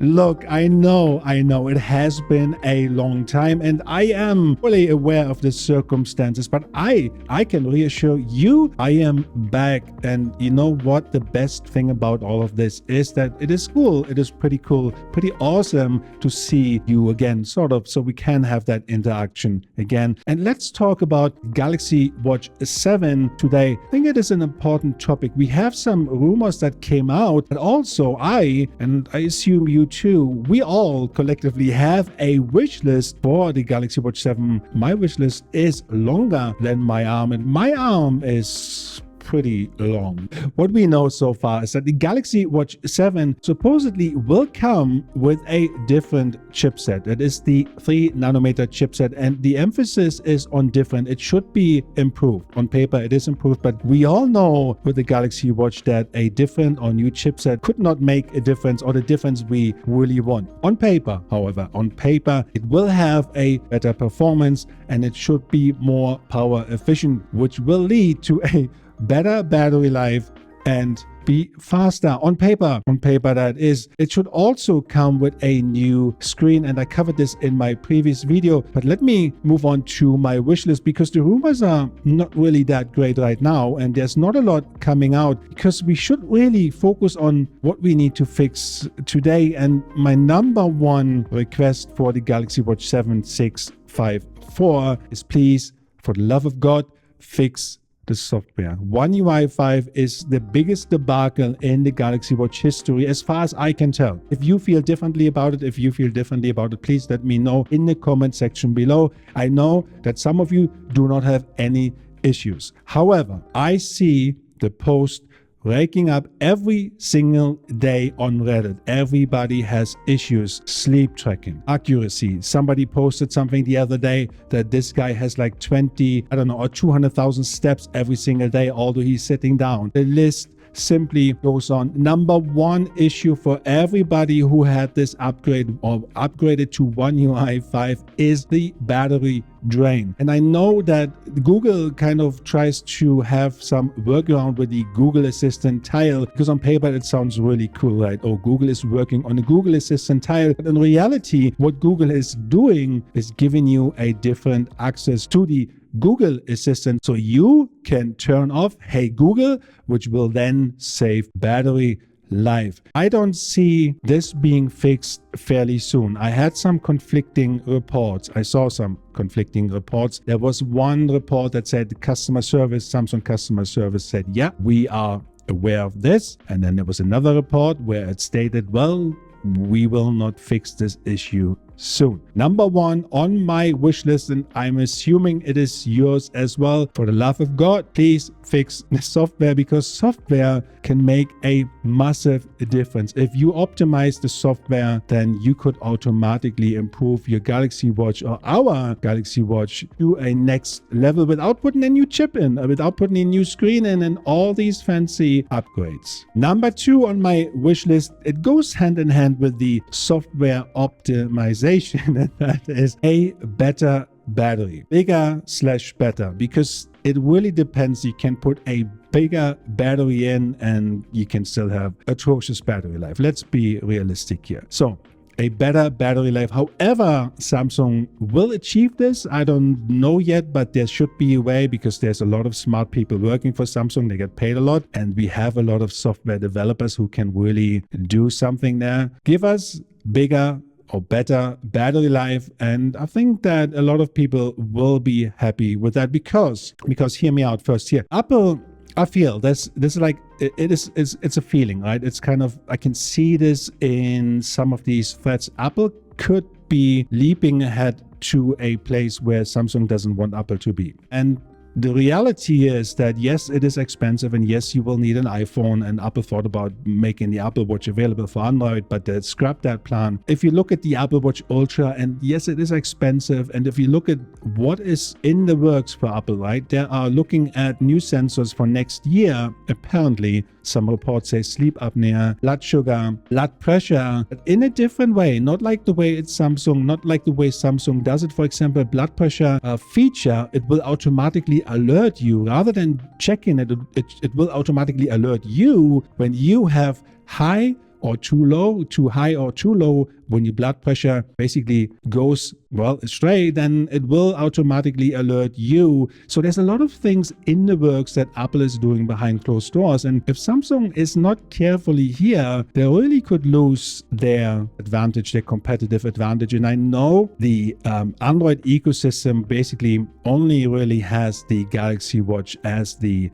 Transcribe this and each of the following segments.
Look, I know it has been a long time and I am fully aware of the circumstances, but I can reassure you I am back. And you know what? The best thing about all of this is that it is cool. It is pretty cool, pretty awesome to see you again, sort of, so we can have that interaction again. And let's talk about Galaxy Watch 7 today. I think it is an important topic. We have some rumors that came out, but also I assume you too, we all collectively have a wish list for the Galaxy Watch 7. My wish list is longer than my arm, and my arm is pretty long. What we know so far is that the Galaxy Watch 7 supposedly will come with a different chipset. It is the 3nm chipset, and the emphasis is on different. It should be improved. On paper, it is improved, but we all know with the Galaxy Watch that a different or new chipset could not make a difference, or the difference we really want. On paper, however, it will have a better performance and it should be more power efficient, which will lead to a better battery life and be faster. On paper that is. It should also come with a new screen, and I covered this in my previous video, but let me move on to my wish list because the rumors are not really that great right now and there's not a lot coming out because we should really focus on what we need to fix today. And my number one request for the Galaxy Watch 7 654 is, please, for the love of God, fix the software. One UI 5 is the biggest debacle in the Galaxy Watch history as far as I can tell. If you feel differently about it, please let me know in the comment section below. I know that some of you do not have any issues. However, I see the post raking up every single day on Reddit. Everybody has issues. Sleep tracking, accuracy. Somebody posted something the other day that this guy has like 20, I don't know, or 200,000 steps every single day, although he's sitting down. The list simply goes on. Number one issue for everybody who had this upgrade or upgraded to One UI 5 is the battery drain. And I know that Google kind of tries to have some workaround with the Google Assistant tile, because on paper it sounds really cool, right? Oh, Google is working on a Google Assistant tile. But in reality, what Google is doing is giving you a different access to the Google Assistant, so you can turn off Hey Google, which will then save battery life. I don't see this being fixed fairly soon. I had some conflicting reports. I saw some conflicting reports. There was one report that said Samsung customer service said, yeah, we are aware of this. And then there was another report where it stated, well, we will not fix this issue soon. Number one on my wish list, and I'm assuming it is yours as well, for the love of God, please fix the software, because software can make a massive difference. If you optimize the software, then you could automatically improve your Galaxy Watch or our Galaxy Watch to a next level without putting a new chip in, without putting a new screen in, and all these fancy upgrades. Number two on my wish list, it goes hand in hand with the software optimization, and that is a better battery. Bigger/better, because it really depends. You can put a bigger battery in and you can still have atrocious battery life. Let's be realistic here. So a better battery life. However, Samsung will achieve this. I don't know yet, but there should be a way, because there's a lot of smart people working for Samsung. They get paid a lot, and we have a lot of software developers who can really do something there. Give us bigger or better battery life, and I think that a lot of people will be happy with that, because hear me out first here. Apple, I feel this is like, it's a feeling, right? It's kind of, I can see this in some of these threads. Apple could be leaping ahead to a place where Samsung doesn't want Apple to be. And the reality is that yes, it is expensive, and yes, you will need an iPhone, and Apple thought about making the Apple Watch available for Android, but they scrapped that plan. If you look at the Apple Watch Ultra, and yes, it is expensive, and if you look at what is in the works for Apple, right, they are looking at new sensors for next year. Apparently, some reports say sleep apnea, blood sugar, blood pressure, but in a different way, not like the way it's Samsung, not like the way Samsung does it. For example, blood pressure feature, it will automatically alert you rather than checking it. It will automatically alert you when you have high or too low, too high or too low, when your blood pressure basically goes, well, straight, then it will automatically alert you. So there's a lot of things in the works that Apple is doing behind closed doors. And if Samsung is not carefully here, they really could lose their advantage, their competitive advantage. And I know the Android ecosystem basically only really has the Galaxy Watch as the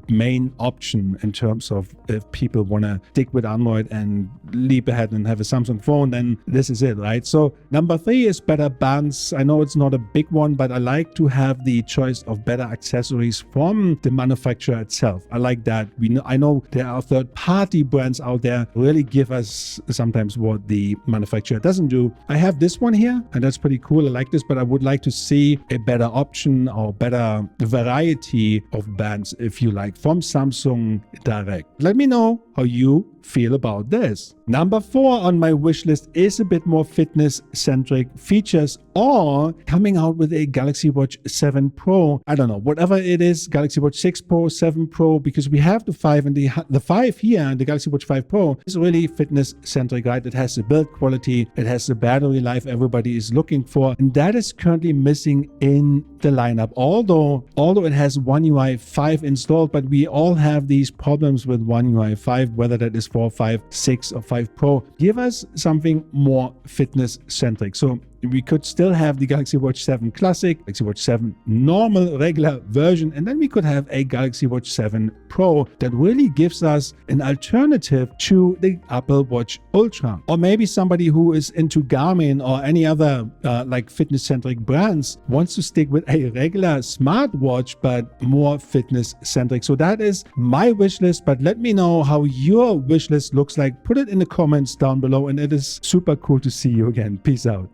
main option in terms of if people want to stick with Android and leap ahead and have a Samsung phone, then this is it, right? So number 3 is better bands. I know it's not a big one, but I like to have the choice of better accessories from the manufacturer itself. I like that. I know there are third-party brands out there really give us sometimes what the manufacturer doesn't do. I have this one here, and that's pretty cool. I like this, but I would like to see a better option or better variety of bands, if you like, from Samsung direct. Let me know how you feel about this. Number 4 on my wish list is a bit more fitness-centric features, or coming out with a Galaxy Watch 7 Pro. I don't know, whatever it is, Galaxy Watch 6 Pro, 7 Pro, because we have the 5 and the 5 here, and the Galaxy Watch 5 Pro is really fitness-centric, right? It has the build quality, it has the battery life everybody is looking for, and that is currently missing in the lineup. Although it has One UI 5 installed, but we all have these problems with One UI 5, whether that is 4, 5, 6, or 5 Pro. Give us something more fitness-centric. So we could still have the Galaxy Watch 7 Classic, Galaxy Watch 7 normal, regular version, and then we could have a Galaxy Watch 7 Pro that really gives us an alternative to the Apple Watch Ultra. Or maybe somebody who is into Garmin or any other like fitness-centric brands wants to stick with a regular smartwatch, but more fitness-centric. So that is my wish list, but let me know how your wish list looks like. Put it in the comments down below, and it is super cool to see you again. Peace out.